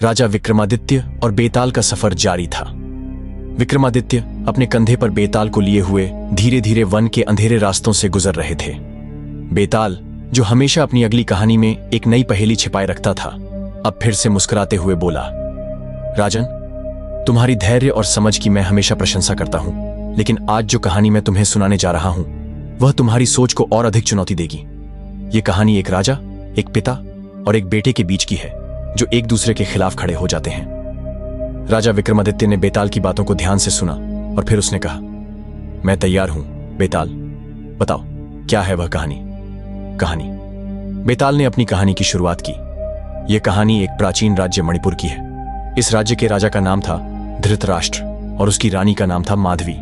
राजा विक्रमादित्य और बेताल का सफर जारी था। विक्रमादित्य अपने कंधे पर बेताल को लिए हुए धीरे धीरे वन के अंधेरे रास्तों से गुजर रहे थे। बेताल, जो हमेशा अपनी अगली कहानी में एक नई पहेली छिपाए रखता था, अब फिर से मुस्कुराते हुए बोला, राजन, तुम्हारी धैर्य और समझ की मैं हमेशा प्रशंसा करता हूं, लेकिन आज जो कहानी मैं तुम्हें सुनाने जा रहा हूं वह तुम्हारी सोच को और अधिक चुनौती देगी। यह कहानी एक राजा, एक पिता और एक बेटे के बीच की है जो एक दूसरे के खिलाफ खड़े हो जाते हैं। राजा विक्रमादित्य ने बेताल की बातों को ध्यान से सुना और फिर उसने कहा, मैं तैयार हूं बेताल, बताओ क्या है वह कहानी। बेताल ने अपनी कहानी की शुरुआत की। यह कहानी एक प्राचीन राज्य मणिपुर की है। इस राज्य के राजा का नाम था धृतराष्ट्र और उसकी रानी का नाम था माधवी।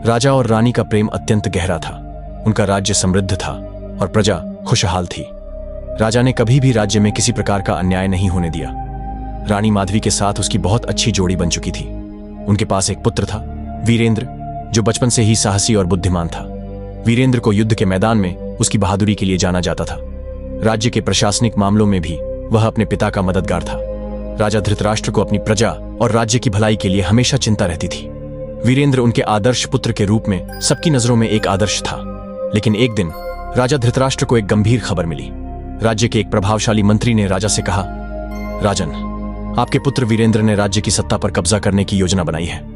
राजा और रानी का प्रेम अत्यंत गहरा था। उनका राज्य समृद्ध था और प्रजा खुशहाल थी। राजा ने कभी भी राज्य में किसी प्रकार का अन्याय नहीं होने दिया। रानी माधवी के साथ उसकी बहुत अच्छी जोड़ी बन चुकी थी। उनके पास एक पुत्र था, वीरेंद्र, जो बचपन से ही साहसी और बुद्धिमान था। वीरेंद्र को युद्ध के मैदान में उसकी बहादुरी के लिए जाना जाता था। राज्य के प्रशासनिक मामलों में भी वह अपने पिता का मददगार था। राजा धृतराष्ट्र को अपनी प्रजा और राज्य की भलाई के लिए हमेशा चिंता रहती थी। वीरेंद्र उनके आदर्श पुत्र के रूप में सबकी नजरों में एक आदर्श था। लेकिन एक दिन राजा धृतराष्ट्र को एक गंभीर खबर मिली। राज्य के एक प्रभावशाली मंत्री ने राजा से कहा, राजन, आपके पुत्र वीरेंद्र ने राज्य की सत्ता पर कब्जा करने की योजना बनाई है।